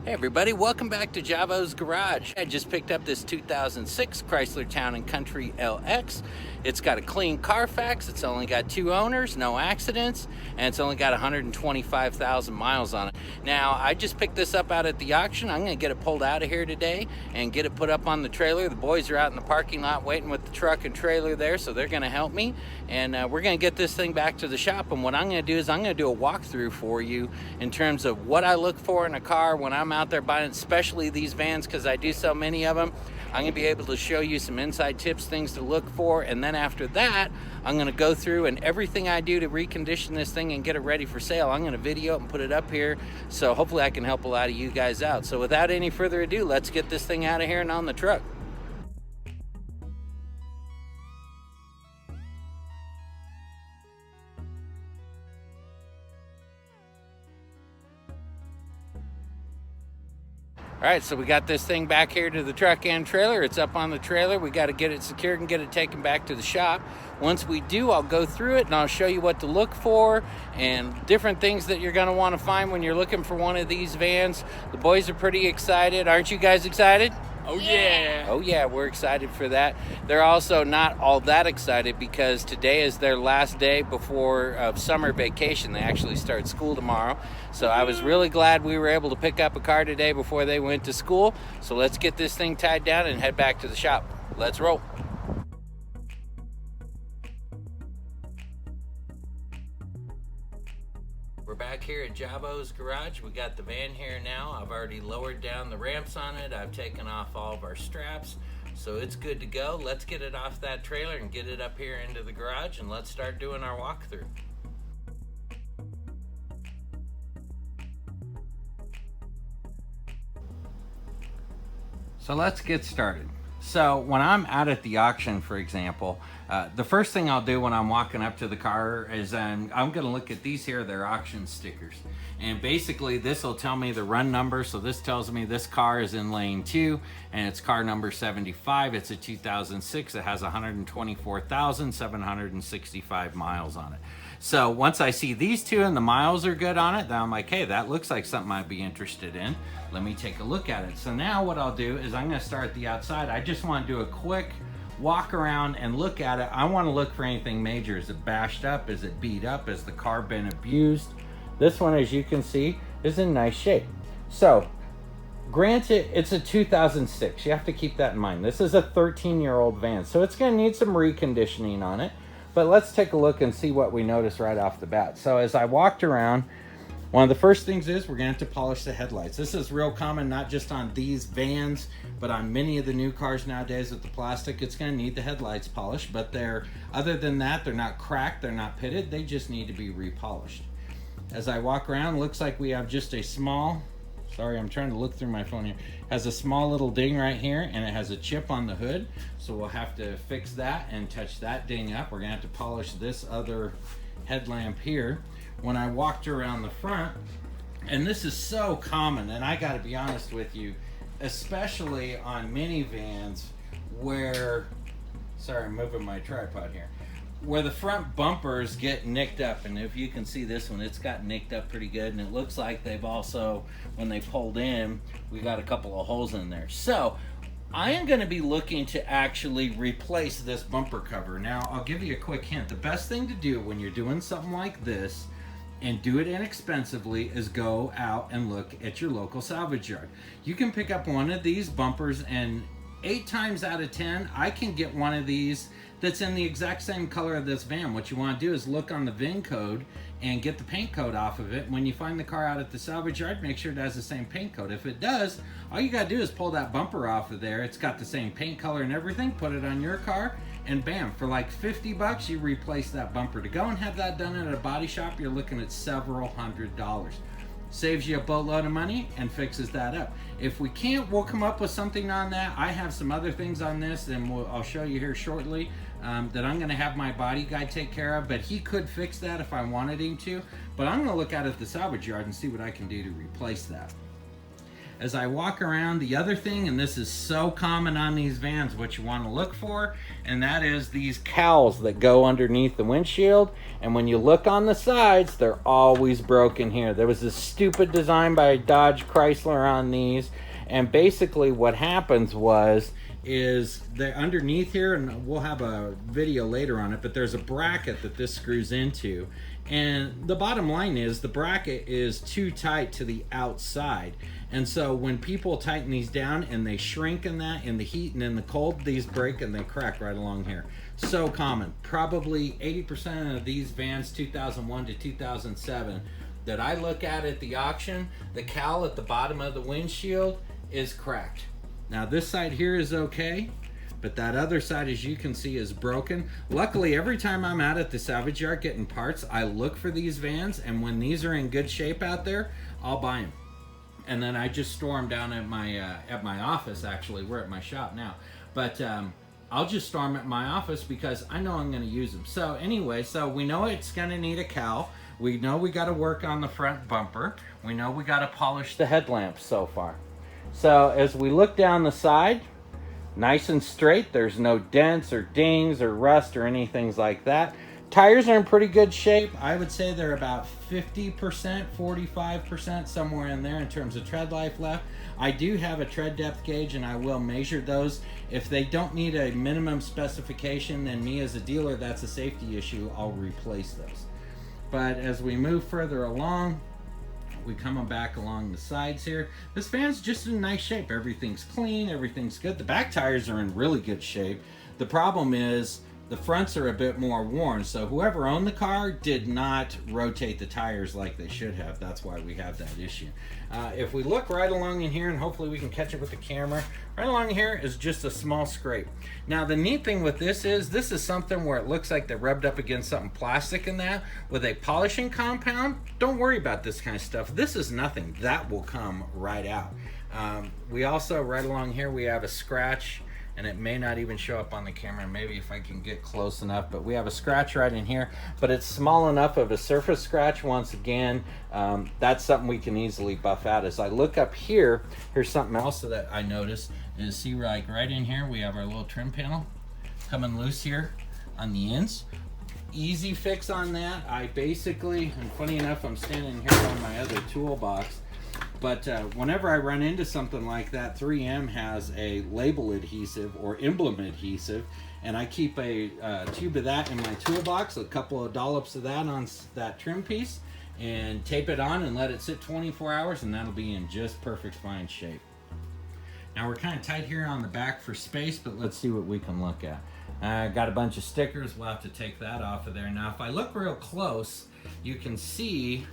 Hey everybody, welcome back to Javo's Garage. I just picked up this 2006 Chrysler Town & Country LX. It's got a clean Carfax, it's only got 2 owners, no accidents, and it's only got 125,000 miles on it. Now, I just picked this up out at the auction. I'm gonna get it pulled out of here today and get it put up on the trailer. The boys are out in the parking lot waiting with the truck and trailer there, so they're gonna help me. And we're gonna get this thing back to the shop. And what I'm gonna do is I'm gonna do a walkthrough for you in terms of what I look for in a car when I'm out there buying, especially these vans, because I do so many of them. I'm gonna be able to show you some inside tips, things to look for, and then after that, I'm gonna go through and everything I do to recondition this thing and get it ready for sale, I'm gonna video it and put it up here, so hopefully I can help a lot of you guys out. So without any further ado, let's get this thing out of here and on the truck. All right, so we got this thing back here to the truck and trailer. It's up on the trailer. We got to get it secured and get it taken back to the shop. Once we do, I'll go through it and I'll show you what to look for and different things that you're going to want to find when you're looking for one of these vans. The boys are pretty excited. Aren't you guys excited? Oh yeah! Oh yeah, we're excited for that. They're also not all that excited because today is their last day before summer vacation. They actually start school tomorrow. So I was really glad we were able to pick up a car today before they went to school. So let's get this thing tied down and head back to the shop. Let's roll. We're back here at Javo's Garage. We got the van here now. I've already lowered down the ramps on it. I've taken off all of our straps. So it's good to go. Let's get it off that trailer and get it up here into the garage and let's start doing our walkthrough. So let's get started. So when I'm out at the auction, for example, the first thing I'll do when I'm walking up to the car is I'm gonna look at these here, they're auction stickers. And basically this will tell me the run number. So this tells me this car is in lane 2 and it's car number 75. It's a 2006, it has 124,765 miles on it. So once I see these two and the miles are good on it, then I'm like, hey, that looks like something I'd be interested in. Let me take a look at it. So now what I'll do is I'm gonna start at the outside. I just wanna do a quick walk around and look at it. I wanna look for anything major. Is it bashed up? Is it beat up? Has the car been abused? This one, as you can see, is in nice shape. So, granted, it's a 2006. You have to keep that in mind. This is a 13-year-old van, so it's gonna need some reconditioning on it. But let's take a look and see what we notice right off the bat. So as I walked around, one of the first things is we're gonna have to polish the headlights. This is real common, not just on these vans, but on many of the new cars nowadays with the plastic. It's gonna need the headlights polished, but other than that, they're not cracked, they're not pitted, they just need to be repolished. As I walk around, looks like we have just a small, sorry, I'm trying to look through my phone here, has a small little ding right here and it has a chip on the hood. So we'll have to fix that and touch that ding up. We're gonna have to polish this other headlamp here. When I walked around the front, and this is so common, and I gotta be honest with you, especially on minivans where, sorry, I'm moving my tripod here, where the front bumpers get nicked up. And if you can see this one, it's got nicked up pretty good, and it looks like they've also, when they pulled in, we got a couple of holes in there. So I am going to be looking to actually replace this bumper cover. Now I'll give you a quick hint. The best thing to do when you're doing something like this and do it inexpensively is go out and look at your local salvage yard. You can pick up one of these bumpers and 8 times out of 10 I can get one of these that's in the exact same color of this van. What you want to do is look on the VIN code and get the paint code off of it. When you find the car out at the salvage yard, make sure it has the same paint code. If it does, all you gotta do is pull that bumper off of there. It's got the same paint color and everything, put it on your car, and bam, for like 50 bucks, you replace that bumper. To go and have that done at a body shop, you're looking at several $100s. Saves you a boatload of money and fixes that up. If we can't, we'll come up with something on that. I have some other things on this, and I'll show you here shortly, that I'm gonna have my body guy take care of, but he could fix that if I wanted him to. But I'm gonna look out at the salvage yard and see what I can do to replace that. as I walk around, the other thing, and this is so common on these vans, what you want to look for, and that is these cowls that go underneath the windshield. And when you look on the sides, they're always broken here. There was this stupid design by Dodge Chrysler on these, and basically what happens is they're underneath here, and we'll have a video later on it, but there's a bracket that this screws into, and the bottom line is the bracket is too tight to the outside. And so when people tighten these down and they shrink in that, in the heat and in the cold, these break and they crack right along here. So common. Probably 80% of these vans 2001 to 2007 that I look at the auction, the cowl at the bottom of the windshield is cracked. Now this side here is okay, but that other side, as you can see, is broken. Luckily, every time I'm out at the salvage yard getting parts, I look for these vans, and when these are in good shape out there, I'll buy them. And then I just store them down at my office. Actually, we're at my shop now, but I'll just store them at my office because I know I'm going to use them. So anyway, so we know it's going to need a cowl. We know we got to work on the front bumper. We know we got to polish the headlamps so far. So as we look down the side, nice and straight. There's no dents or dings or rust or anything like that. Tires are in pretty good shape. I would say they're about 50%, 45%, somewhere in there in terms of tread life left. I do have a tread depth gauge, and I will measure those. If they don't need a minimum specification, then me as a dealer, that's a safety issue. I'll replace those. But as we move further along, we come back along the sides here. This van's just in nice shape. Everything's clean, everything's good. The back tires are in really good shape. The problem is the fronts are a bit more worn, so whoever owned the car did not rotate the tires like they should have. That's why we have that issue. If we look right along in here, and hopefully we can catch it with the camera, right along here is just a small scrape. Now the neat thing with this is something where it looks like they rubbed up against something plastic in that. With a polishing compound, don't worry about this kind of stuff. This is nothing. That will come right out. We also, right along here, we have a scratch, and it may not even show up on the camera, maybe if I can get close enough, but we have a scratch right in here, but it's small enough of a surface scratch. Once again, that's something we can easily buff out. As I look up here, here's something else that I noticed, is see like right in here, we have our little trim panel coming loose here on the ends. Easy fix on that. I basically, and funny enough, I'm standing here on my other toolbox, but whenever I run into something like that, 3M has a label adhesive or emblem adhesive, and I keep a tube of that in my toolbox, a couple of dollops of that on that trim piece, and tape it on and let it sit 24 hours, and that'll be in just perfect fine shape. Now we're kind of tight here on the back for space, but let's see what we can look at. Got a bunch of stickers. We'll have to take that off of there. Now if I look real close, you can see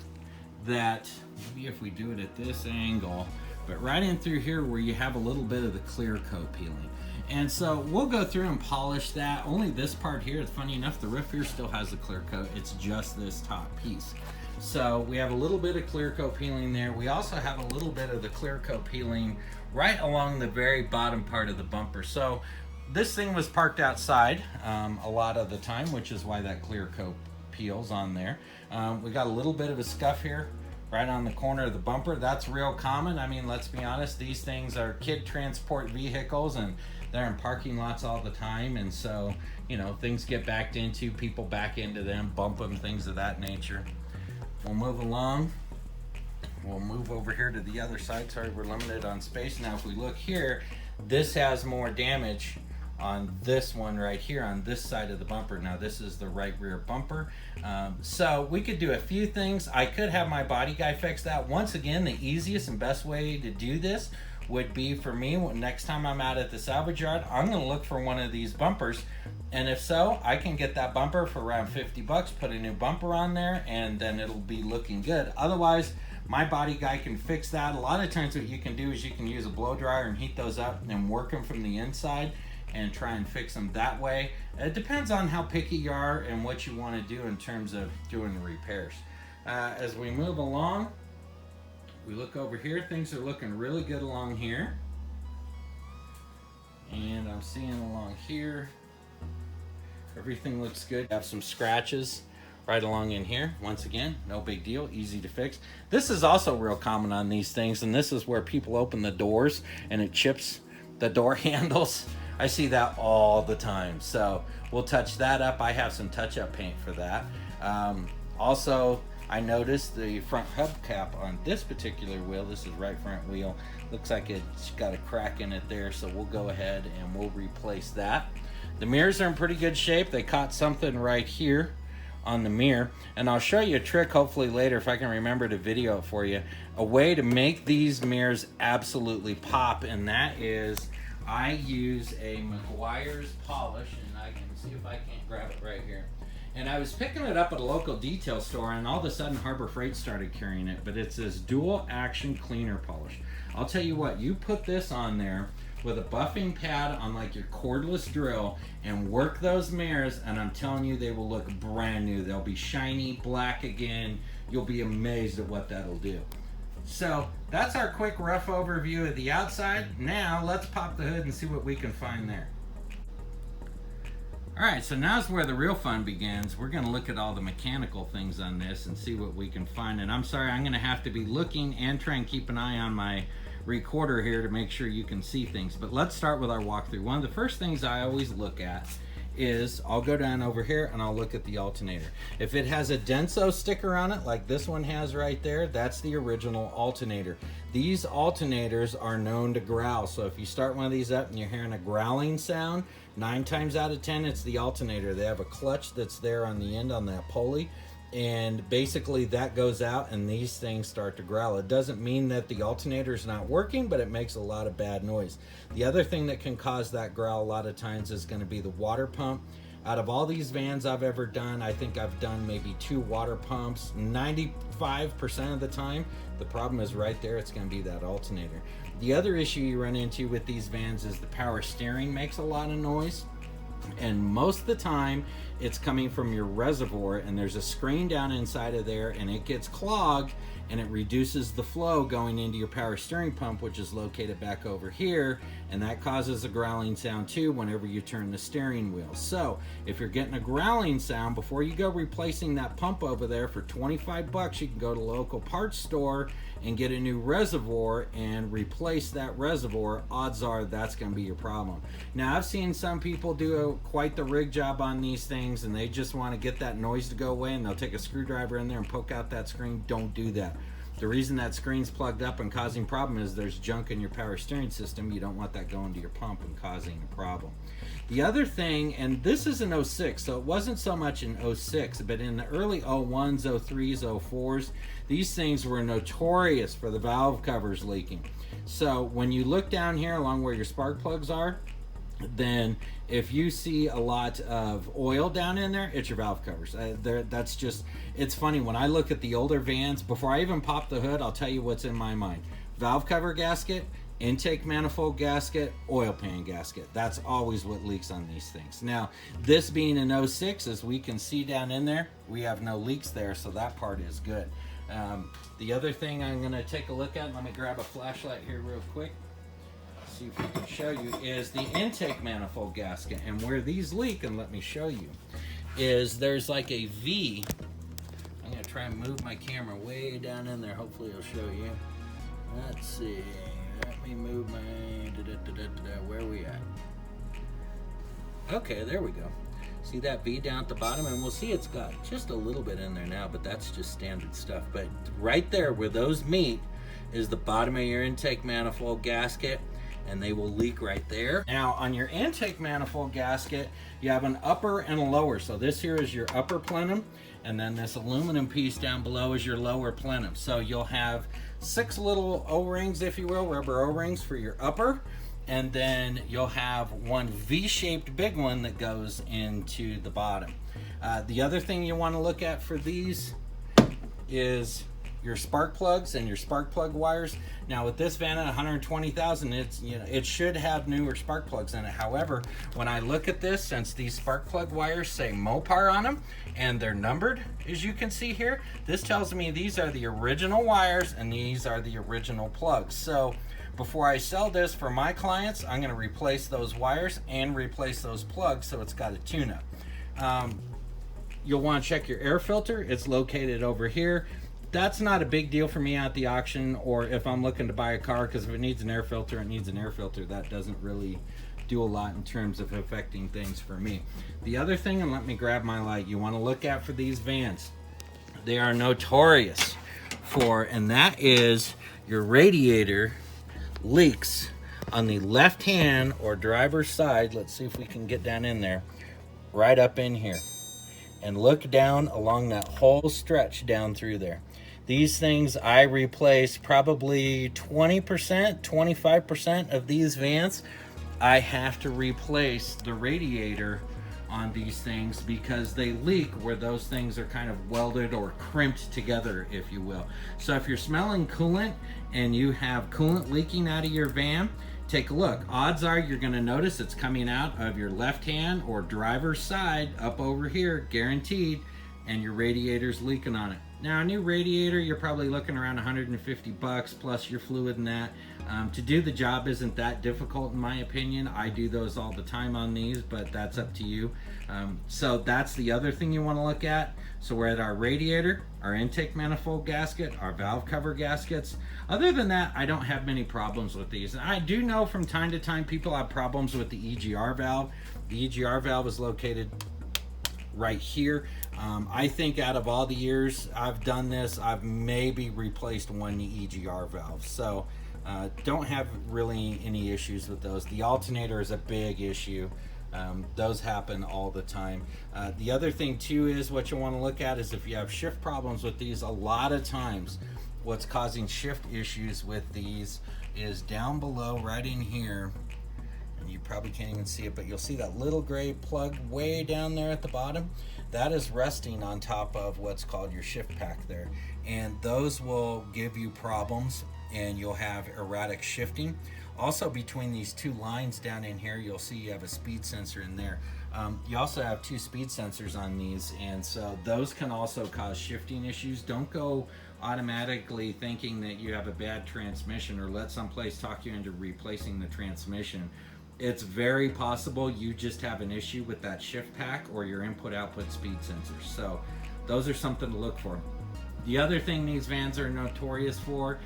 that, maybe if we do it at this angle, but right in through here where you have a little bit of the clear coat peeling. And so we'll go through and polish that. Only this part here, it's funny enough, the roof here still has the clear coat. It's just this top piece. So we have a little bit of clear coat peeling there. We also have a little bit of the clear coat peeling right along the very bottom part of the bumper. So this thing was parked outside a lot of the time, which is why that clear coat peels on there. We got a little bit of a scuff here right on the corner of the bumper. That's real common. I mean, let's be honest, these things are kid transport vehicles and they're in parking lots all the time, and so, you know, things get backed into, people back into them, bump them, things of that nature. We'll move along. We'll move over here to the other side. Sorry, we're limited on space. Now if we look here, this has more damage on this one right here on this side of the bumper. Now this is the right rear bumper. So we could do a few things. I could have my body guy fix that. Once again, the easiest and best way to do this would be for me, next time I'm out at the salvage yard, I'm gonna look for one of these bumpers, and if so, I can get that bumper for around 50 bucks, put a new bumper on there, and then it'll be looking good. Otherwise, my body guy can fix that. A lot of times what you can do is you can use a blow dryer and heat those up and work them from the inside and try and fix them that way. It depends on how picky you are and what you want to do in terms of doing the repairs. As we move along, we look over here. Things are looking really good along here. And I'm seeing along here, everything looks good. I have some scratches right along in here. Once again, no big deal, easy to fix. This is also real common on these things, and this is where people open the doors and it chips the door handles. I see that all the time. So we'll touch that up. I have some touch-up paint for that. Also, I noticed the front hubcap on this particular wheel. This is right front wheel. Looks like it's got a crack in it there, so we'll go ahead and we'll replace that. The mirrors are in pretty good shape. They caught something right here on the mirror, and I'll show you a trick hopefully later if I can remember to video it for you. A way to make these mirrors absolutely pop, and that is I use a Meguiar's polish, and I can see if I can't grab it right here. And I was picking it up at a local detail store, and all of a sudden Harbor Freight started carrying it, but it's this dual action cleaner polish. I'll tell you what, you put this on there with a buffing pad on like your cordless drill and work those mirrors, and I'm telling you, they will look brand new. They'll be shiny, black again. You'll be amazed at what that'll do. So that's our quick rough overview of the outside. Now let's pop the hood and see what we can find there. All right, so now's where the real fun begins. We're gonna look at all the mechanical things on this and see what we can find. And I'm sorry, I'm gonna have to be looking and try and keep an eye on my recorder here to make sure you can see things. But let's start with our walkthrough. One of the first things I always look at is I'll go down over here and I'll look at the alternator. If it has a Denso sticker on it, like this one has right there, that's the original alternator. These alternators are known to growl, so if you start one of these up and you're hearing a growling sound, 9 times out of 10 it's the alternator. They have a clutch that's there on the end on that pulley, and basically that goes out and these things start to growl. It doesn't mean that the alternator is not working, but it makes a lot of bad noise. The other thing that can cause that growl a lot of times is going to be the water pump. Out of all these vans I've ever done, I think I've done maybe 2 water pumps. 95% of the time, the problem is right there. It's going to be that alternator. The other issue you run into with these vans is the power steering makes a lot of noise. And most of the time it's coming from your reservoir, and there's a screen down inside of there, and it gets clogged and it reduces the flow going into your power steering pump, which is located back over here, and that causes a growling sound too whenever you turn the steering wheel. So if you're getting a growling sound, before you go replacing that pump over there, for 25 bucks you can go to a local parts store and get a new reservoir and replace that reservoir. Odds are that's going to be your problem. Now I've seen some people do quite the rig job on these things, and they just want to get that noise to go away, and they'll take a screwdriver in there and poke out that screen. Don't do that. The reason that screen's plugged up and causing problem is there's junk in your power steering system. You don't want that going to your pump and causing a problem. The other thing, and this is an 06, so it wasn't so much in 06, but in the early 01s, 03s, 04s, these things were notorious for the valve covers leaking. So when you look down here along where your spark plugs are, then if you see a lot of oil down in there, it's your valve covers. That's just, it's funny, when I look at the older vans, before I even pop the hood, I'll tell you what's in my mind. Valve cover gasket, intake manifold gasket, oil pan gasket. That's always what leaks on these things. Now, this being an 06, as we can see down in there, we have no leaks there, so that part is good. The other thing I'm gonna take a look at, let me grab a flashlight here real quick, see if I can show you, is the intake manifold gasket. And where these leak, and let me show you, is there's like a V. I'm gonna try and move my camera way down in there. Hopefully it'll show you. Let's see, let me move my, where are we at? Okay, there we go. See that V down at the bottom? And we'll see it's got just a little bit in there now, but that's just standard stuff. But right there where those meet is the bottom of your intake manifold gasket, and they will leak right there. Now on your intake manifold gasket, you have an upper and a lower. So this here is your upper plenum, and then this aluminum piece down below is your lower plenum. So you'll have 6 little O-rings, if you will, rubber O-rings for your upper, and then you'll have one V-shaped big one that goes into the bottom. The other thing you want to look at for these is your spark plugs and your spark plug wires. Now with this van at 120,000, it's, you know, it should have newer spark plugs in it. However, when I look at this, since these spark plug wires say Mopar on them and they're numbered, as you can see here, this tells me these are the original wires and these are the original plugs. So before I sell this for my clients, I'm going to replace those wires and replace those plugs so it's got a tune-up. you'll want to check your air filter. It's located over here. That's not a big deal for me at the auction, or if I'm looking to buy a car, because if it needs an air filter, it needs an air filter. That doesn't really do a lot in terms of affecting things for me. The other thing, and let me grab my light, you want to look at for these vans, they are notorious for, and that is your radiator leaks on the left hand or driver's side. Let's see if we can get down in there, right up in here, and look down along that whole stretch down through there. These things I replace probably 20%, 25% of these vans. I have to replace the radiator on these things because they leak where those things are kind of welded or crimped together, if you will. So if you're smelling coolant and you have coolant leaking out of your van, take a look. Odds are you're going to notice it's coming out of your left hand or driver's side up over here, guaranteed, and your radiator's leaking on it. Now, a new radiator, you're probably looking around 150 bucks plus your fluid and that. To do the job isn't that difficult in my opinion. I do those all the time on these, but that's up to you. So that's the other thing you want to look at. So we're at our radiator, our intake manifold gasket, our valve cover gaskets. Other than that, I don't have many problems with these. And I do know from time to time people have problems with the Egr valve. The Egr valve is located right here. I think out of all the years I've done this, I've maybe replaced one Egr valve. So don't have really any issues with those. The alternator is a big issue. Those happen all the time. The other thing too is what you want to look at is if you have shift problems with these, a lot of times what's causing shift issues with these is down below right in here. And you probably can't even see it, but you'll see that little gray plug way down there at the bottom. That is resting on top of what's called your shift pack there. And those will give you problems and you'll have erratic shifting. Also between these two lines down in here, you'll see you have a speed sensor in there. You also have two speed sensors on these, and so those can also cause shifting issues. Don't go automatically thinking that you have a bad transmission or let someplace talk you into replacing the transmission. It's very possible you just have an issue with that shift pack or your input-output speed sensors. So those are something to look for. The other thing these vans are notorious for,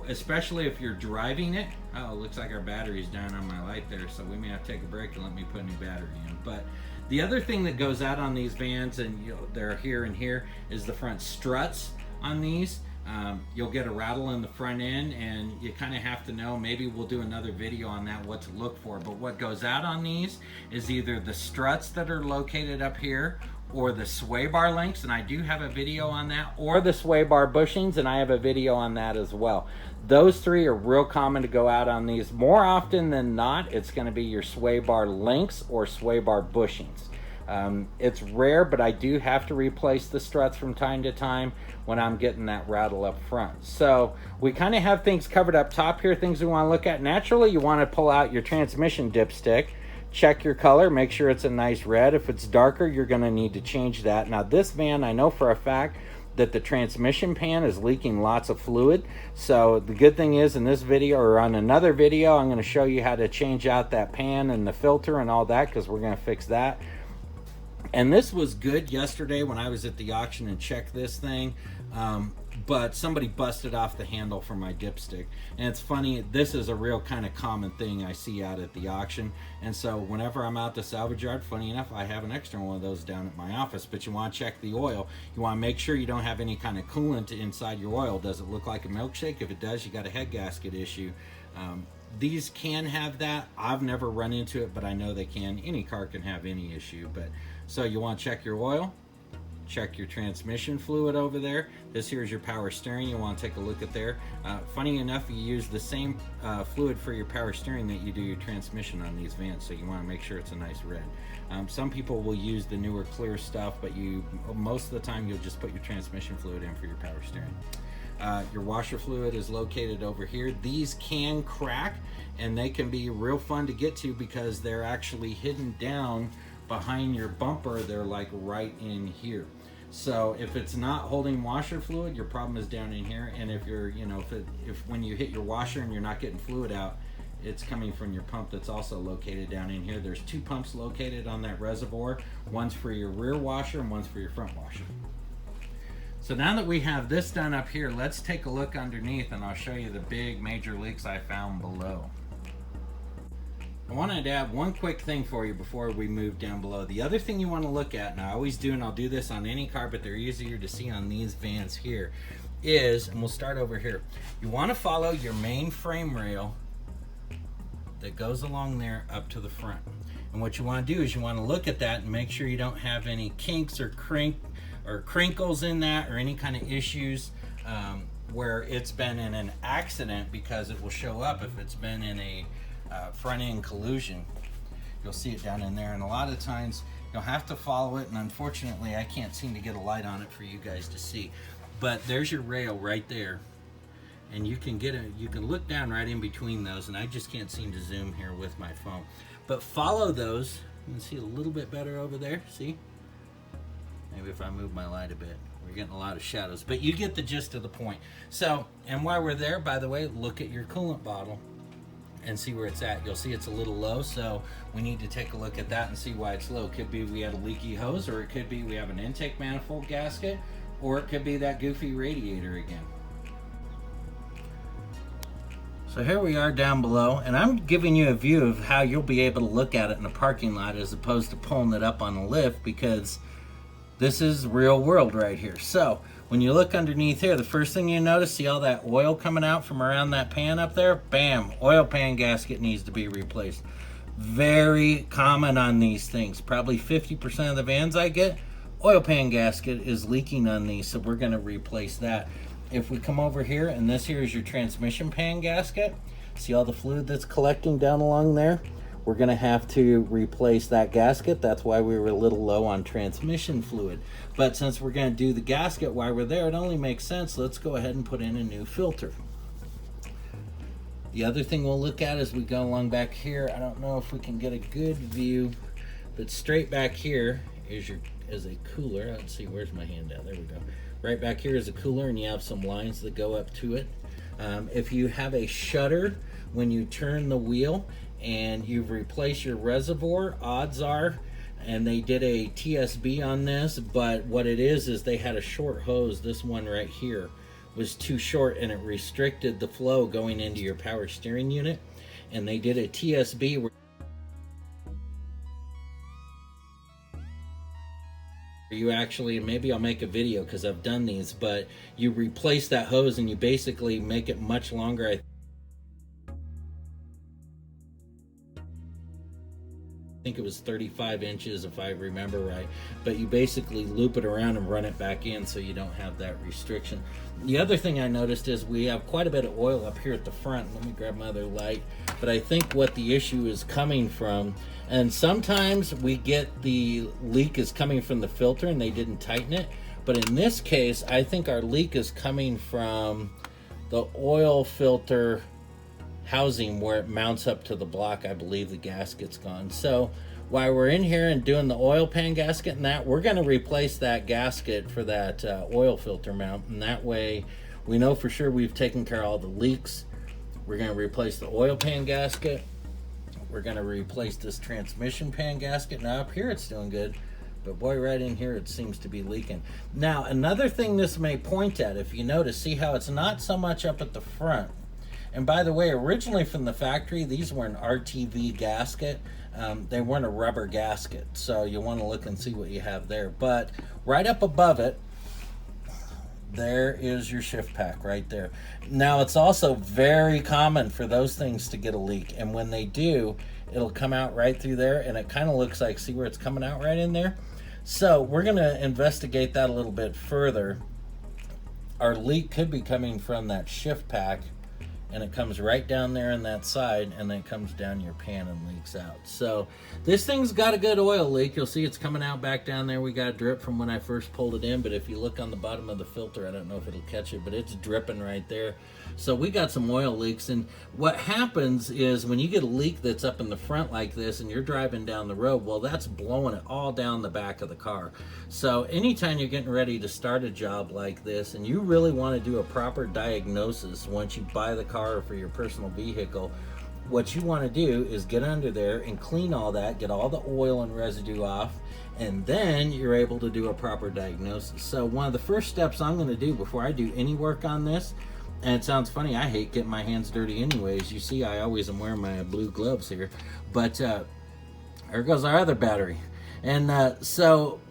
especially if you're driving it, oh, it looks like our battery's down on my light there, so we may have to take a break and let me put a new battery in. But the other thing that goes out on these vans, and they're here and here, is the front struts on these. You'll get a rattle in the front end, and you kind of have to know, maybe we'll do another video on that, what to look for. But what goes out on these is either the struts that are located up here, or the sway bar links, and I do have a video on that, or the sway bar bushings, and I have a video on that as well. Those three are real common to go out on these. More often than not, it's going to be your sway bar links or sway bar bushings. It's rare, but I do have to replace the struts from time to time when I'm getting that rattle up front. So we kind of have things covered up top here, things we want to look at. Naturally, you want to pull out your transmission dipstick. Check your color, make sure it's a nice red. If it's darker, you're going to need to change that. Now this van, I know for a fact that the transmission pan is leaking lots of fluid. So the good thing is in this video or on another video, I'm going to show you how to change out that pan and the filter and all that, because we're going to fix that. And this was good yesterday when I was at the auction and checked this thing. But somebody busted off the handle for my dipstick. And it's funny, this is a real kind of common thing I see out at the auction. And so whenever I'm out the salvage yard, funny enough, I have an extra one of those down at my office. But you want to check the oil. You want to make sure you don't have any kind of coolant inside your oil. Does it look like a milkshake? If it does, you got a head gasket issue. These can have that. I've never run into it, but I know they can. Any car can have any issue. But so you want to check your oil. Check your transmission fluid over there. This here is your power steering. You want to take a look at there. Funny enough, you use the same fluid for your power steering that you do your transmission on these vans, so you want to make sure it's a nice red. Some people will use the newer clear stuff, but most of the time you'll just put your transmission fluid in for your power steering. Your washer fluid is located over here. These can crack, and they can be real fun to get to because they're actually hidden down behind your bumper. They're like right in here. So if it's not holding washer fluid, your problem is down in here. And if you're, if when you hit your washer and you're not getting fluid out, it's coming from your pump that's also located down in here. There's 2 pumps located on that reservoir. One's for your rear washer and one's for your front washer. So now that we have this done up here, let's take a look underneath and I'll show you the big major leaks I found below. I wanted to add one quick thing for you before we move down below. The other thing you want to look at, and I always do, and I'll do this on any car, but they're easier to see on these vans here, is, and we'll start over here, you want to follow your main frame rail that goes along there up to the front. And what you want to do is you want to look at that and make sure you don't have any kinks or crinkles in that, or any kind of issues where it's been in an accident, because it will show up if it's been in a front end collusion. You'll see it down in there, and a lot of times you'll have to follow it, and unfortunately I can't seem to get a light on it for you guys to see, but there's your rail right there, and you can look down right in between those, and I just can't seem to zoom here with my phone, but follow those. You can see a little bit better over there. See, maybe if I move my light a bit, we're getting a lot of shadows, but you get the gist of the point. So, and while we're there, by the way, look at your coolant bottle and see where it's at. You'll see it's a little low, so we need to take a look at that and see why it's low. Could be we had a leaky hose, or it could be we have an intake manifold gasket, or it could be that goofy radiator again. So here we are down below, and I'm giving you a view of how you'll be able to look at it in a parking lot as opposed to pulling it up on a lift, because this is real world right here. So when you look underneath here, the first thing you notice, see all that oil coming out from around that pan up there? Bam, oil pan gasket needs to be replaced. Very common on these things. Probably 50% of the vans I get, oil pan gasket is leaking on these, so we're gonna replace that. If we come over here, and this here is your transmission pan gasket, see all the fluid that's collecting down along there? We're gonna have to replace that gasket. That's why we were a little low on transmission fluid. But since we're gonna do the gasket while we're there, it only makes sense. Let's go ahead and put in a new filter. The other thing we'll look at as we go along back here, I don't know if we can get a good view, but straight back here is a cooler. Let's see, where's my hand at? There we go. Right back here is a cooler, and you have some lines that go up to it. If you have a shutter when you turn the wheel, and you've replaced your reservoir, odds are, and they did a TSB on this, but what it is they had a short hose. This one right here was too short, and it restricted the flow going into your power steering unit, and they did a TSB where you actually, maybe I'll make a video because I've done these, but you replace that hose and you basically make it much longer. I think it was 35 inches if I remember right, but you basically loop it around and run it back in so you don't have that restriction. The other thing I noticed is we have quite a bit of oil up here at the front. Let me grab my other light. But I think what the issue is coming from, and sometimes we get the leak is coming from the filter and they didn't tighten it, but in this case I think our leak is coming from the oil filter housing where it mounts up to the block. I believe the gasket's gone. So while we're in here and doing the oil pan gasket and that, we're going to replace that gasket for that oil filter mount, and that way we know for sure we've taken care of all the leaks. We're going to replace the oil pan gasket. We're going to replace this transmission pan gasket. Now up here it's doing good, but boy, right in here it seems to be leaking. Now another thing this may point at, if you notice, see how it's not so much up at the front. And by the way, originally from the factory, these were an RTV gasket. They weren't a rubber gasket, so you want to look and see what you have there. But right up above it, there is your shift pack right there. Now, it's also very common for those things to get a leak, and when they do, it'll come out right through there, and it kind of looks like, see where it's coming out right in there? So we're going to investigate that a little bit further. Our leak could be coming from that shift pack, and it comes right down there on that side, and then it comes down your pan and leaks out. So this thing's got a good oil leak. You'll see it's coming out back down there. We got a drip from when I first pulled it in, but if you look on the bottom of the filter, I don't know if it'll catch it, but it's dripping right there. So we got some oil leaks, and what happens is when you get a leak that's up in the front like this and you're driving down the road, well, that's blowing it all down the back of the car. So anytime you're getting ready to start a job like this and you really want to do a proper diagnosis once you buy the car or for your personal vehicle, what you want to do is get under there and clean all that, get all the oil and residue off, and then you're able to do a proper diagnosis. So one of the first steps I'm going to do before I do any work on this, and it sounds funny, I hate getting my hands dirty anyways. You see, I always am wearing my blue gloves here, but there goes our other battery. And so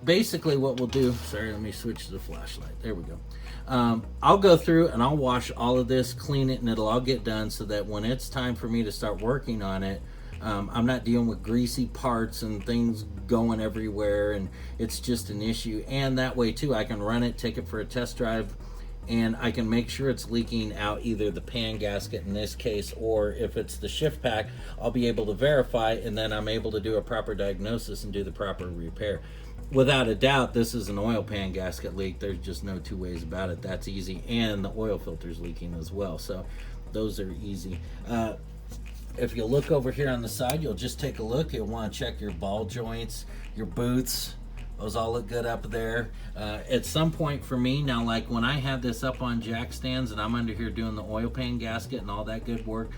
basically what we'll do, sorry, let me switch to the flashlight. There we go. I'll go through and I'll wash all of this, clean it, and it'll all get done so that when it's time for me to start working on it, I'm not dealing with greasy parts and things going everywhere, and it's just an issue. And that way too, I can run it, take it for a test drive, and I can make sure it's leaking out either the pan gasket in this case, or if it's the shift pack, I'll be able to verify, and then I'm able to do a proper diagnosis and do the proper repair. Without a doubt, this is an oil pan gasket leak. There's just no two ways about it. That's easy. And the oil filter's leaking as well. So those are easy. If you look over here on the side, you'll just take a look. You'll want to check your ball joints, your boots. Those all look good up there. At some point for me, now like when I have this up on jack stands and I'm under here doing the oil pan gasket and all that good work,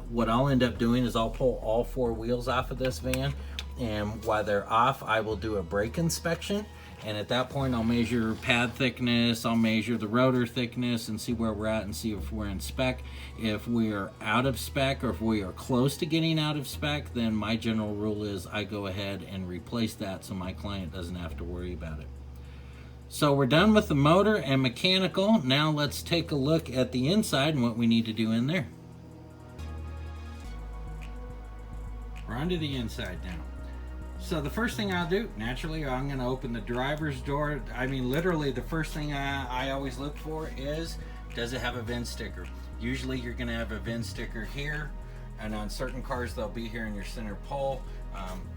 what I'll end up doing is I'll pull all 4 wheels off of this van, and while they're off, I will do a brake inspection. And at that point, I'll measure pad thickness, I'll measure the rotor thickness and see where we're at and see if we're in spec. If we are out of spec or if we are close to getting out of spec, then my general rule is I go ahead and replace that so my client doesn't have to worry about it. So we're done with the motor and mechanical. Now let's take a look at the inside and what we need to do in there. We're onto the inside now. So the first thing I'll do, naturally, I'm going to open the driver's door. I mean, literally, the first thing I always look for is, does it have a VIN sticker? Usually, you're going to have a VIN sticker here, and on certain cars, they'll be here in your center pole,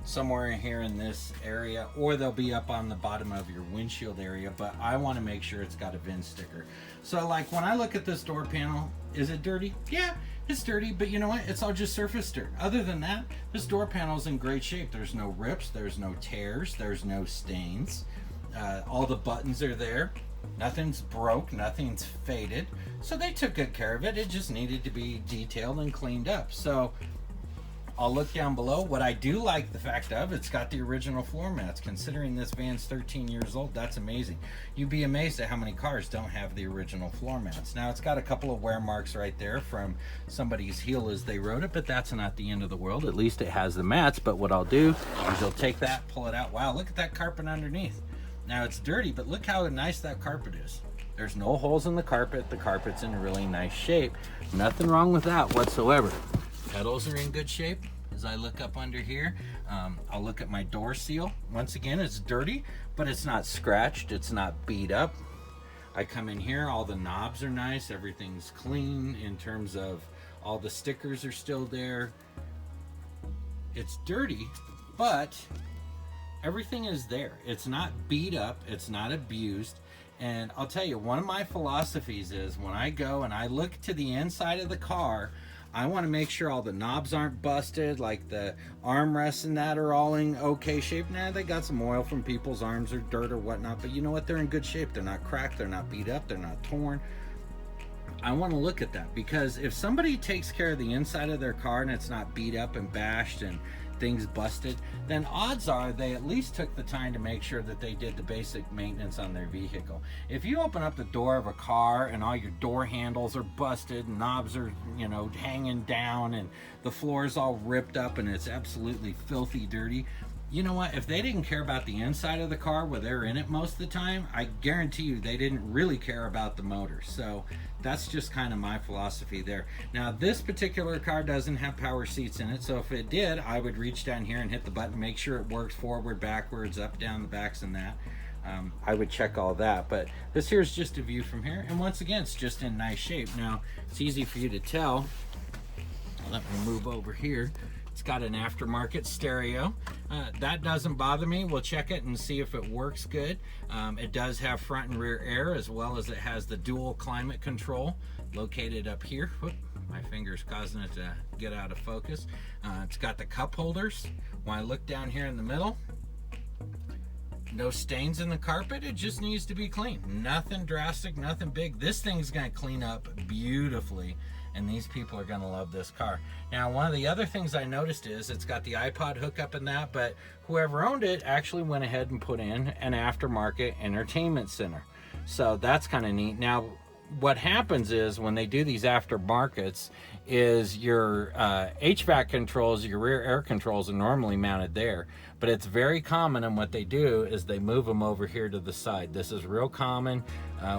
somewhere in here in this area, or they'll be up on the bottom of your windshield area, but I want to make sure it's got a VIN sticker. So, like, when I look at this door panel, is it dirty? Yeah. It's dirty, but you know what? It's all just surface dirt. Other than that, this door panel is in great shape. There's no rips, there's no tears, there's no stains. All the buttons are there. Nothing's broke, nothing's faded. So they took good care of it. It just needed to be detailed and cleaned up. So I'll look down below. What I do like the fact of, it's got the original floor mats. Considering this van's 13 years old, that's amazing. You'd be amazed at how many cars don't have the original floor mats. Now, it's got a couple of wear marks right there from somebody's heel as they rode it, but that's not the end of the world. At least it has the mats. But what I'll do is I'll take that, pull it out. Wow, look at that carpet underneath. Now, it's dirty, but look how nice that carpet is. There's no holes in the carpet. The carpet's in really nice shape. Nothing wrong with that whatsoever. Pedals are in good shape. As I look up under here, I'll look at my door seal. Once again, it's dirty, but it's not scratched. It's not beat up. I come in here, all the knobs are nice. Everything's clean in terms of all the stickers are still there. It's dirty, but everything is there. It's not beat up. It's not abused. And I'll tell you, one of my philosophies is when I go and I look to the inside of the car, I want to make sure all the knobs aren't busted, like the armrests and that are all in okay shape. Nah, they got some oil from people's arms or dirt or whatnot, but you know what? They're in good shape. They're not cracked. They're not beat up. They're not torn. I want to look at that, because if somebody takes care of the inside of their car and it's not beat up and bashed and things busted, then odds are they at least took the time to make sure that they did the basic maintenance on their vehicle. If you open up the door of a car and all your door handles are busted, knobs are, you know, hanging down, and the floor is all ripped up and it's absolutely filthy dirty, you know what? If they didn't care about the inside of the car where they're in it most of the time, I guarantee you they didn't really care about the motor. So that's just kind of my philosophy there. Now, this particular car doesn't have power seats in it, so if it did, I would reach down here and hit the button, make sure it works forward, backwards, up, down, the backs, and that. I would check all that, but this here is just a view from here, and once again, it's just in nice shape. Now, it's easy for you to tell. Let me move over here. It's got an aftermarket stereo. That doesn't bother me. We'll check it and see if it works good. It does have front and rear air, as well as it has the dual climate control located up here. Whoop, my finger's causing it to get out of focus. It's got the cup holders. When I look down here in the middle, no stains in the carpet. It just needs to be clean. Nothing drastic, nothing big. This thing's gonna clean up beautifully and these people are going to love this car. Now, one of the other things I noticed is it's got the iPod hookup in that, but whoever owned it actually went ahead and put in an aftermarket entertainment center. So that's kind of neat. Now, what happens is when they do these aftermarkets is your HVAC controls, your rear air controls are normally mounted there, but it's very common, and what they do is they move them over here to the side. This is real common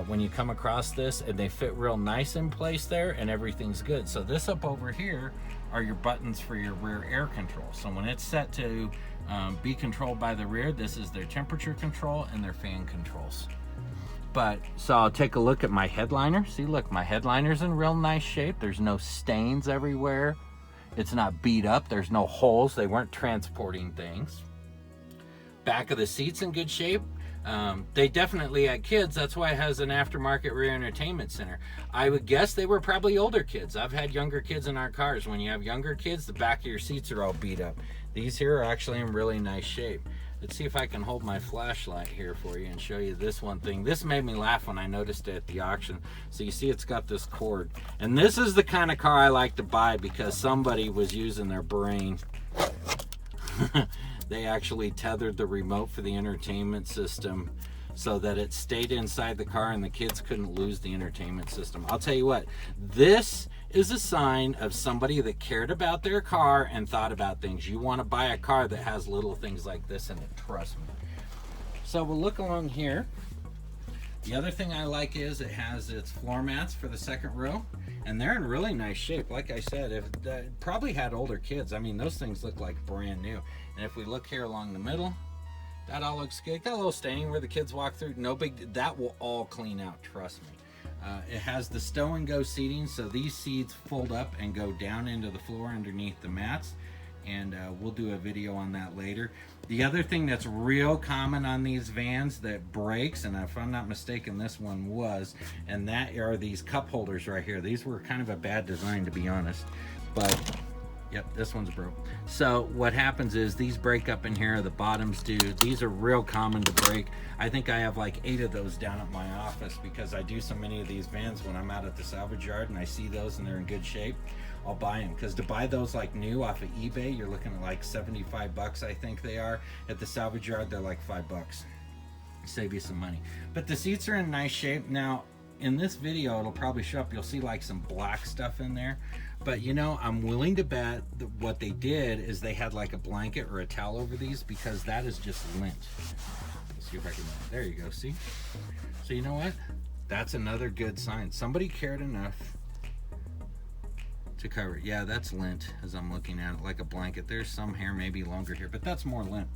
when you come across this, and they fit real nice in place there, and everything's good. So this up over here are your buttons for your rear air control. So when it's set to be controlled by the rear, this is their temperature control and their fan controls. But so I'll take a look at my headliner. See, look, my headliner's in real nice shape. There's no stains everywhere. It's not beat up. There's no holes. They weren't transporting things. Back of the seat's in good shape. They definitely had kids. That's why it has an aftermarket rear entertainment center. I would guess they were probably older kids. I've had younger kids in our cars. When you have younger kids, the back of your seats are all beat up. These here are actually in really nice shape. Let's see if I can hold my flashlight here for you and show you this one thing. This made me laugh when I noticed it at the auction. So you see it's got this cord. And this is the kind of car I like to buy because somebody was using their brain. They actually tethered the remote for the entertainment system so that it stayed inside the car and the kids couldn't lose the entertainment system. I'll tell you what, this is a sign of somebody that cared about their car and thought about things. You want to buy a car that has little things like this in it, trust me. So we'll look along here. The other thing I like is it has its floor mats for the second row, and they're in really nice shape. Like I said, if probably had older kids. I mean, those things look like brand new. And if we look here along the middle, that all looks good. Got a little staining where the kids walk through. No big, that will all clean out, trust me. It has the stow and go seating, so these seats fold up and go down into the floor underneath the mats, and we'll do a video on that later. The other thing that's real common on these vans that breaks, and if I'm not mistaken this one was, and that are these cup holders right here. These were kind of a bad design, to be honest, but yep, this one's broke. So what happens is these break up in here, the bottoms do. These are real common to break. I think I have like 8 of those down at my office because I do so many of these vans when I'm out at the salvage yard and I see those and they're in good shape, I'll buy them. Because to buy those like new off of eBay, you're looking at like 75 bucks, I think they are. At the salvage yard, they're like 5 bucks. Save you some money. But the seats are in nice shape. Now, in this video, it'll probably show up, you'll see like some black stuff in there. But you know, I'm willing to bet that what they did is they had like a blanket or a towel over these because that is just lint. Let's see if I can, there you go, see? So you know what? That's another good sign. Somebody cared enough to cover it. Yeah, that's lint as I'm looking at it, like a blanket. There's some hair, maybe longer here, but that's more lint.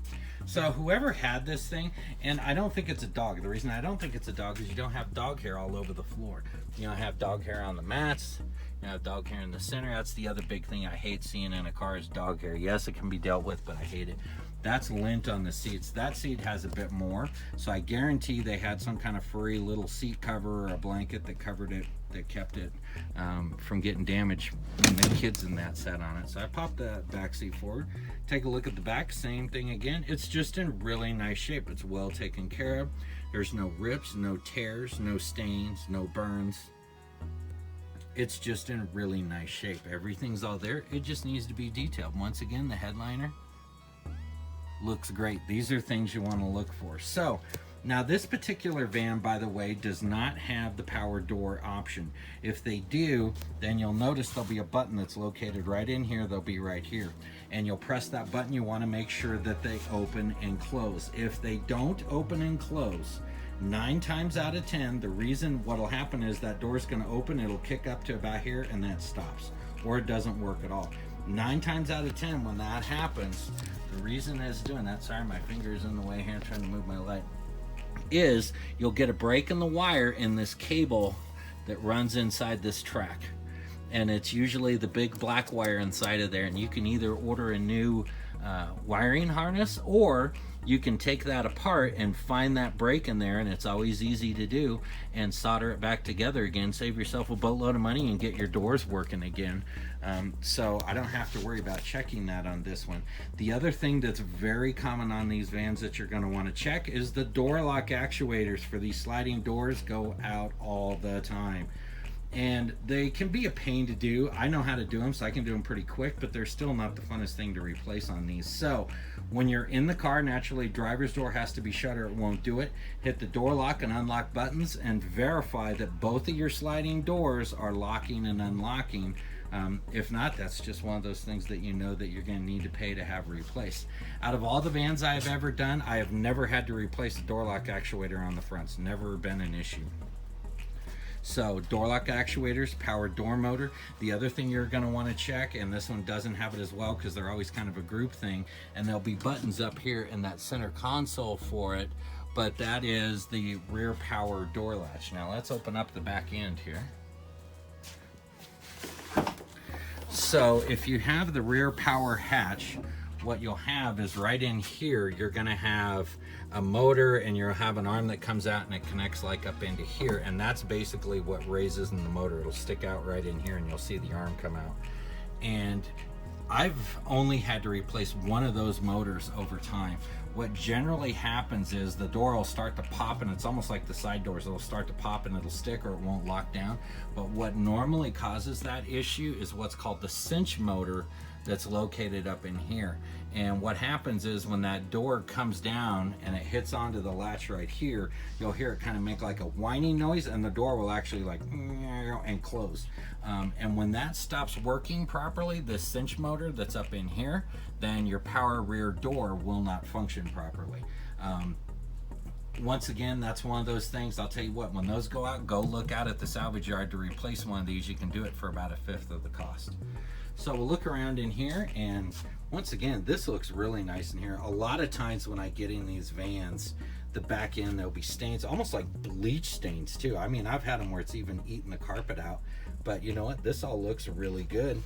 So whoever had this thing, and I don't think it's a dog. The reason I don't think it's a dog is you don't have dog hair all over the floor. You don't have dog hair on the mats. You have dog hair in the center. That's the other big thing I hate seeing in a car is dog hair. Yes, it can be dealt with, but I hate it. That's lint on the seats. That seat has a bit more, so I guarantee they had some kind of furry little seat cover or a blanket that covered it, that kept it from getting damaged when the kids in that sat on it. So I popped the back seat forward. Take a look at the back, same thing again. It's just in really nice shape. It's well taken care of. There's no rips, no tears, no stains, no burns. It's just in really nice shape. Everything's all there. It just needs to be detailed. Once again, the headliner looks great. These are things you want to look for. So now this particular van, by the way, does not have the power door option. If they do, then you'll notice there'll be a button that's located right in here. They'll be right here. And you'll press that button. You want to make sure that they open and close. If they don't open and close, 9 times out of 10, the reason what'll happen is that door's going to open, it'll kick up to about here, and that stops, or it doesn't work at all. 9 times out of 10, when that happens, the reason it's doing that, sorry, my finger's in the way here, I'm trying to move my light, is you'll get a break in the wire in this cable that runs inside this track. And it's usually the big black wire inside of there, and you can either order a new wiring harness, or you can take that apart and find that break in there, and it's always easy to do, and solder it back together again. Save yourself a boatload of money and get your doors working again. So I don't have to worry about checking that on this one. The other thing that's very common on these vans that you're going to want to check is the door lock actuators for these sliding doors go out all the time. And they can be a pain to do. I know how to do them, so I can do them pretty quick, but they're still not the funnest thing to replace on these. So when you're in the car, naturally driver's door has to be shut or it won't do it. Hit the door lock and unlock buttons and verify that both of your sliding doors are locking and unlocking. If not, that's just one of those things that you know that you're going to need to pay to have replaced. Out of all the vans I've ever done, I have never had to replace the door lock actuator on the fronts. Never been an issue. So door lock actuators, power door motor. The other thing you're going to want to check, and this one doesn't have it as well because they're always kind of a group thing, and there'll be buttons up here in that center console for it, but that is the rear power door latch. Now let's open up the back end here. So if you have the rear power hatch, what you'll have is right in here, you're going to have a motor and you'll have an arm that comes out and it connects like up into here, and that's basically what raises in the motor. It'll stick out right in here and you'll see the arm come out. And I've only had to replace one of those motors over time. What generally happens is the door will start to pop, and it's almost like the side doors. It'll start to pop and it'll stick or it won't lock down. But what normally causes that issue is what's called the cinch motor that's located up in here. And what happens is when that door comes down and it hits onto the latch right here, you'll hear it kind of make like a whining noise, and the door will actually like and close. And when that stops working properly, the cinch motor that's up in here, then your power rear door will not function properly. Once again, that's one of those things. I'll tell you what, when those go out, go look out at the salvage yard to replace one of these. You can do it for about 1/5 of the cost. So we'll look around in here, and once again, this looks really nice in here. A lot of times when I get in these vans, the back end, there'll be stains, almost like bleach stains too. I mean, I've had them where it's even eaten the carpet out, but you know what? This all looks really good.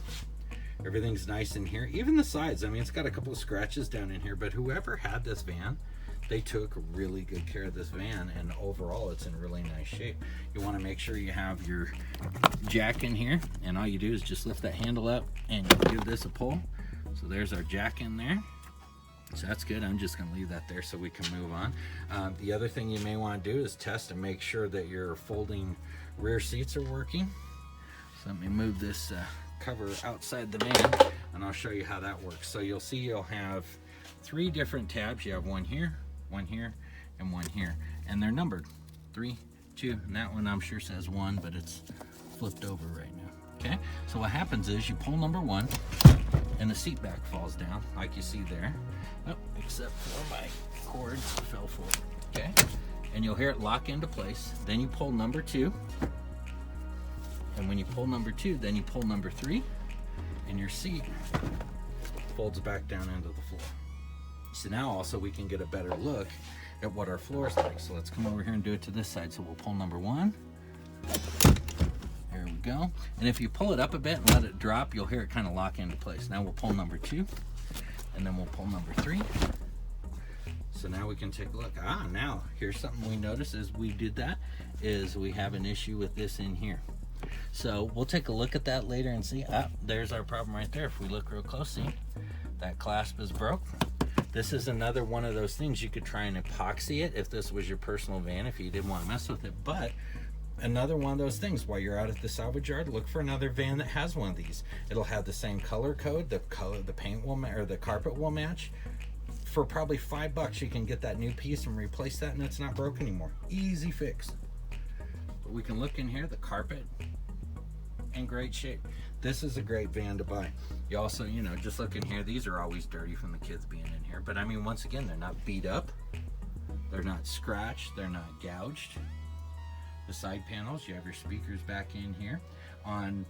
Everything's nice in here. Even the sides, I mean, it's got a couple of scratches down in here, but whoever had this van, they took really good care of this van, and overall it's in really nice shape. You want to make sure you have your jack in here, and all you do is just lift that handle up and you give this a pull. So there's our jack in there. So that's good. I'm just going to leave that there so we can move on. The other thing you may want to do is test and make sure that your folding rear seats are working. So let me move this cover outside the van and I'll show you how that works. So you'll see you'll have 3 different tabs. You have one here, and one here, and they're numbered 3, 2, and that one I'm sure says 1, but it's flipped over right now. Okay, so what happens is you pull number 1 and the seat back falls down like you see there. Oh, except for my cords fell forward. Okay, and you'll hear it lock into place. Then you pull number 2, and when you pull number 2, then you pull number 3, and your seat folds back down into the floor. So now also we can get a better look at what our floor's like. So let's come over here and do it to this side. So we'll pull number 1. There we go. And if you pull it up a bit and let it drop, you'll hear it kind of lock into place. Now we'll pull number 2, and then we'll pull number 3. So now we can take a look. Now here's something we noticed as we did that, is we have an issue with this in here. So we'll take a look at that later and see. There's our problem right there. If we look real close, see that clasp is broke. This is another one of those things you could try and epoxy it if this was your personal van, if you didn't want to mess with it. But another one of those things, while you're out at the salvage yard, look for another van that has one of these. It'll have the same color code, the paint will or the carpet will match. For probably $5 you can get that new piece and replace that, and it's not broken anymore. Easy fix. But we can look in here, the carpet in great shape. This is a great van to buy. You also, you know, just look in here, these are always dirty from the kids being in here, but I mean, once again, they're not beat up, they're not scratched, they're not gouged. The side panels, you have your speakers back in here. On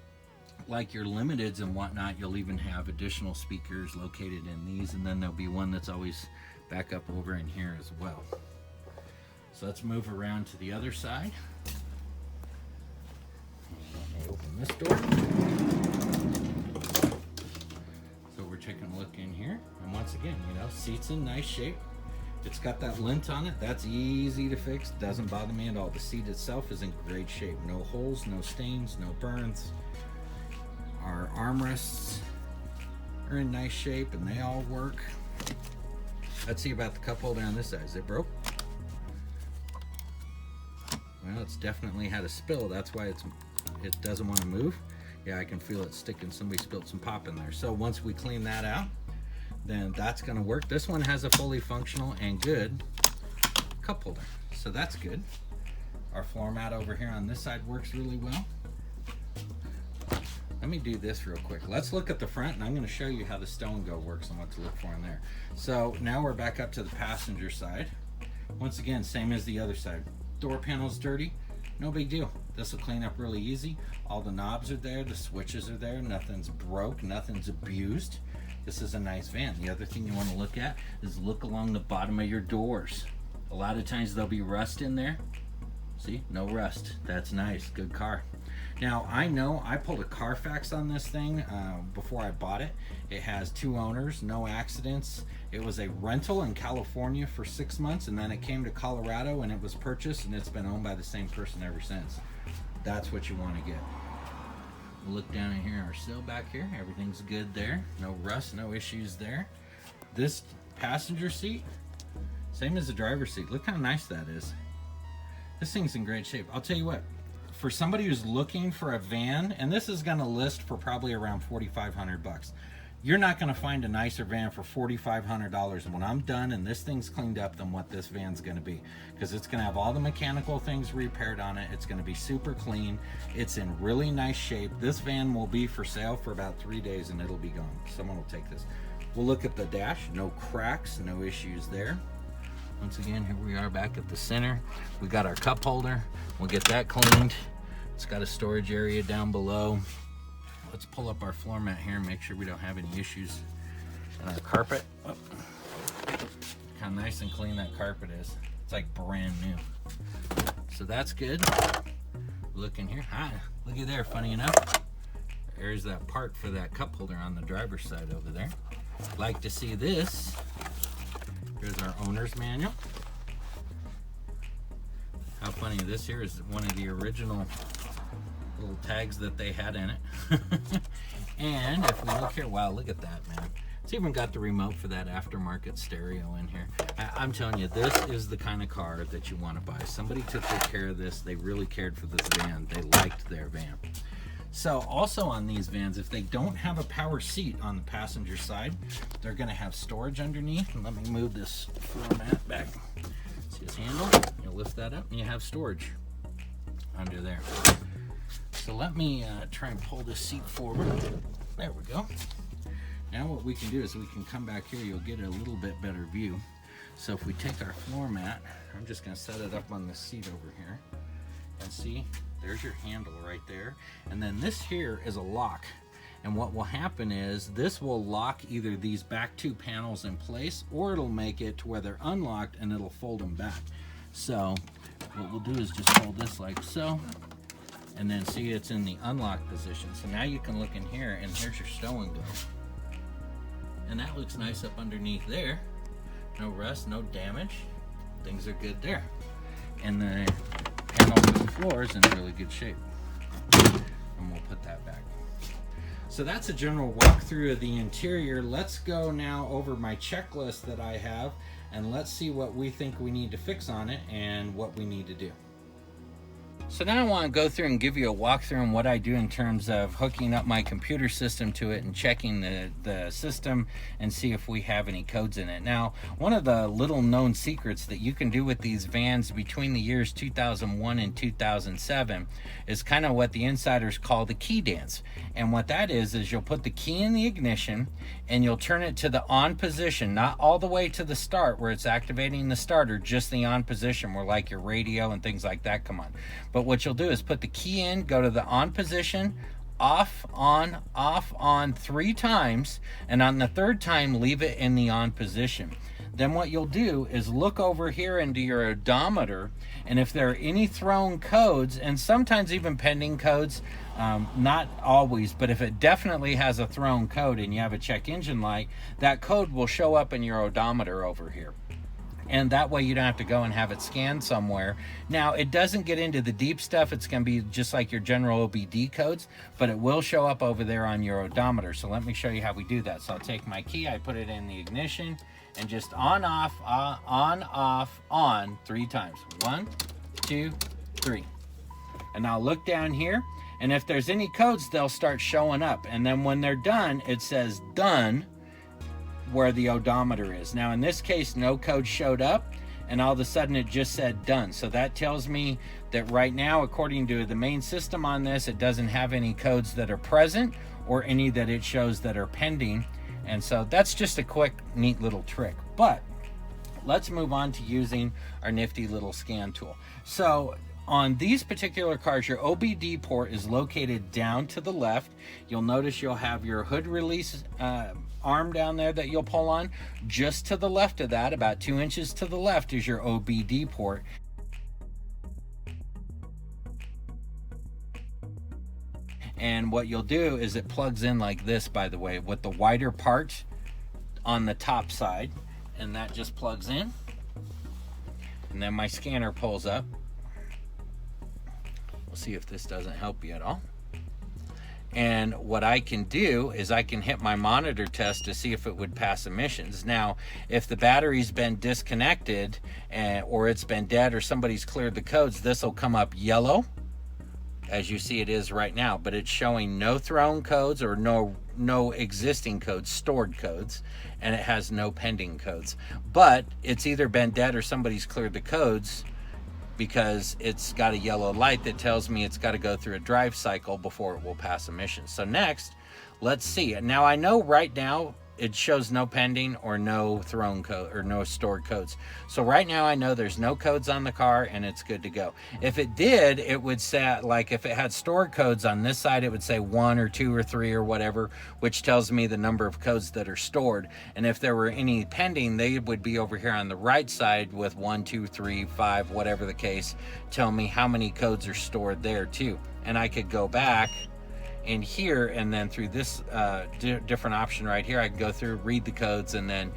like your limiteds and whatnot, you'll even have additional speakers located in these, and then there'll be one that's always back up over in here as well. So let's move around to the other side. Let me open this door. So we're taking a look in here, and once again, you know, seat's in nice shape. It's got that lint on it. That's easy to fix. Doesn't bother me at all. The seat itself is in great shape. No holes, no stains, no burns. Our armrests are in nice shape and they all work. Let's see about the cup holder on this side. Is it broke? Well, it's definitely had a spill. That's why it's it doesn't want to move. Yeah, I can feel it sticking. Somebody spilled some pop in there. So once we clean that out, then that's going to work. This one has a fully functional and good cup holder, so that's good. Our floor mat over here on this side works really well. Let me do this real quick. Let's look at the front, and I'm going to show you how the stone go works and what to look for in there. So now we're back up to the passenger side. Once again, same as the other side. Door panel's dirty, no big deal. This will clean up really easy. All the knobs are there, the switches are there, nothing's broke, nothing's abused. This is a nice van. The other thing you want to look at is look along the bottom of your doors. A lot of times there'll be rust in there. See, no rust. That's nice, good car. Now, I know I pulled a Carfax on this thing before I bought it. It has 2 owners, no accidents. It was a rental in California for 6 months, and then it came to Colorado and it was purchased, and it's been owned by the same person ever since. That's what you want to get. We'll look down in here, our sill back here. Everything's good there. No rust, no issues there. This passenger seat, same as the driver's seat. Look how nice that is. This thing's in great shape. I'll tell you what, for somebody who's looking for a van, and this is gonna list for probably around $4,500. You're not gonna find a nicer van for $4,500 when I'm done and this thing's cleaned up than what this van's gonna be. Because it's gonna have all the mechanical things repaired on it. It's gonna be super clean. It's in really nice shape. This van will be for sale for about 3 days and it'll be gone. Someone will take this. We'll look at the dash, no cracks, no issues there. Once again, here we are back at the center. We got our cup holder. We'll get that cleaned. It's got a storage area down below. Let's pull up our floor mat here and make sure we don't have any issues. And our carpet. Oh. How nice and clean that carpet is. It's like brand new. So that's good. Look in here. Hi, looky there, funny enough. There's that part for that cup holder on the driver's side over there. Like to see this. Here's our owner's manual. How funny, this here is one of the original little tags that they had in it. And if we look here, wow, look at that, man. It's even got the remote for that aftermarket stereo in here. I'm telling you, this is the kind of car that you want to buy. Somebody took good care of this. They really cared for this van. They liked their van. So also on these vans, if they don't have a power seat on the passenger side, they're going to have storage underneath. And let me move this floor mat back. See this handle? You lift that up and you have storage under there. So let me try and pull this seat forward. There we go. Now what we can do is we can come back here. You'll get a little bit better view. So if we take our floor mat, I'm just going to set it up on the seat over here. And see, there's your handle right there. And then this here is a lock. And what will happen is this will lock either these back 2 panels in place, or it'll make it to where they're unlocked and it'll fold them back. So what we'll do is just hold this like so. And then see, it's in the unlocked position. So now you can look in here and here's your stow and go. And that looks nice up underneath there. No rust, no damage. Things are good there. And the panel for the floor is in really good shape. And we'll put that back. So that's a general walkthrough of the interior. Let's go now over my checklist that I have and let's see what we think we need to fix on it and what we need to do. So now I want to go through and give you a walkthrough on what I do in terms of hooking up my computer system to it and checking the system and see if we have any codes in it. Now, one of the little known secrets that you can do with these vans between the years 2001 and 2007 is kind of what the insiders call the key dance. And what that is you'll put the key in the ignition and you'll turn it to the on position, not all the way to the start where it's activating the starter, just the on position where like your radio and things like that come on. But what you'll do is put the key in, go to the on position, off, on 3 times, and on the 3rd time, leave it in the on position. Then what you'll do is look over here into your odometer, and if there are any thrown codes, and sometimes even pending codes, not always, but if it definitely has a thrown code and you have a check engine light, that code will show up in your odometer over here. And that way you don't have to go and have it scanned somewhere. Now, it doesn't get into the deep stuff. It's going to be just like your general OBD codes, but it will show up over there on your odometer. So let me show you how we do that. So I'll take my key, I put it in the ignition, and just on, off, on 3 times. 1, 2, 3. And now look down here, And if there's any codes, they'll start showing up. And then when they're done, it says done where the odometer is. Now in this case, no code showed up, and all of a sudden it just said done. So that tells me that right now, according to the main system on this, it doesn't have any codes that are present or any that it shows that are pending. And so that's just a quick, neat little trick. But let's move on to using our nifty little scan tool. So on these particular cars, your Obd port is located down to the left. You'll notice you'll have your hood release arm down there that you'll pull on. Just to the left of that, about 2 inches to the left, is your Obd port. And what you'll do is it plugs in like this, by the way, with the wider part on the top side, and that just plugs in. And then my scanner pulls up. We'll see if this doesn't help you at all. And what I can do is I can hit my monitor test to see if it would pass emissions. Now, if the battery's been disconnected or it's been dead or somebody's cleared the codes, this will come up yellow, as you see it is right now, but it's showing no thrown codes or no existing codes, stored codes, and it has no pending codes. But it's either been dead or somebody's cleared the codes, because it's got a yellow light that tells me it's got to go through a drive cycle before it will pass emissions. So next, let's see. Now I know right now it shows no pending or no thrown code or no stored codes. So right now I know there's no codes on the car and it's good to go. If it did, it would say, like if it had stored codes on this side, it would say 1 or 2 or 3 or whatever, which tells me the number of codes that are stored. And if there were any pending, they would be over here on the right side with 1, 2, 3, 5, whatever the case, tell me how many codes are stored there too. And I could go back in here, and then through this different option right here, I can go through, read the codes, and then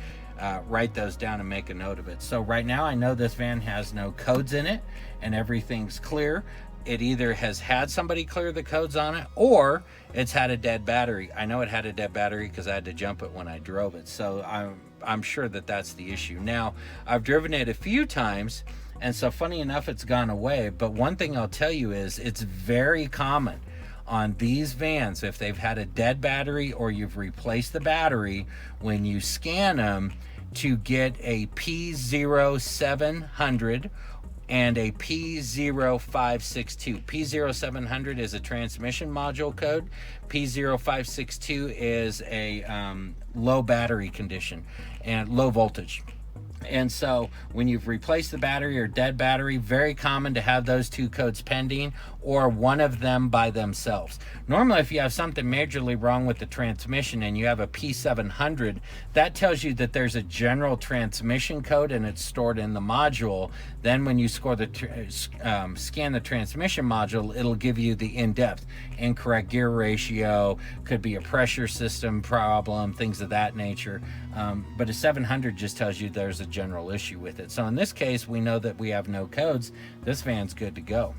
write those down and make a note of it. So right now I know this van has no codes in it and everything's clear. It either has had somebody clear the codes on it or it's had a dead battery. I know it had a dead battery because I had to jump it when I drove it. So I'm sure that that's the issue. Now, I've driven it a few times, and so funny enough, it's gone away. But one thing I'll tell you is it's very common on these vans, if they've had a dead battery or you've replaced the battery, when you scan them, to get a P0700 and a P0562. P0700 is a transmission module code. P0562 is a low battery condition and low voltage. And so when you've replaced the battery or dead battery, very common to have those two codes pending or one of them by themselves. Normally, if you have something majorly wrong with the transmission and you have a P700, that tells you that there's a general transmission code and it's stored in the module. Then when you scan the transmission module, it'll give you the in-depth. Incorrect gear ratio, could be a pressure system problem, things of that nature. But a 700 just tells you there's a general issue with it. So in this case, we know that we have no codes. This van's good to go.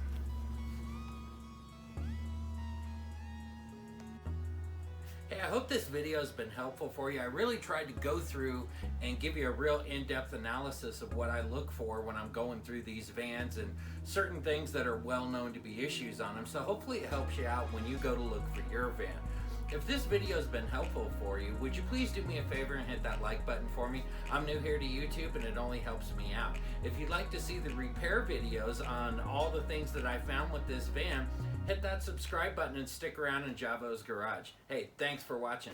Hey, I hope this video has been helpful for you. I really tried to go through and give you a real in-depth analysis of what I look for when I'm going through these vans and certain things that are well known to be issues on them. So hopefully it helps you out when you go to look for your van. If this video has been helpful for you, would you please do me a favor and hit that like button for me? I'm new here to YouTube and it only helps me out. If you'd like to see the repair videos on all the things that I found with this van, hit that subscribe button and stick around in Javo's Garage. Hey, thanks for watching.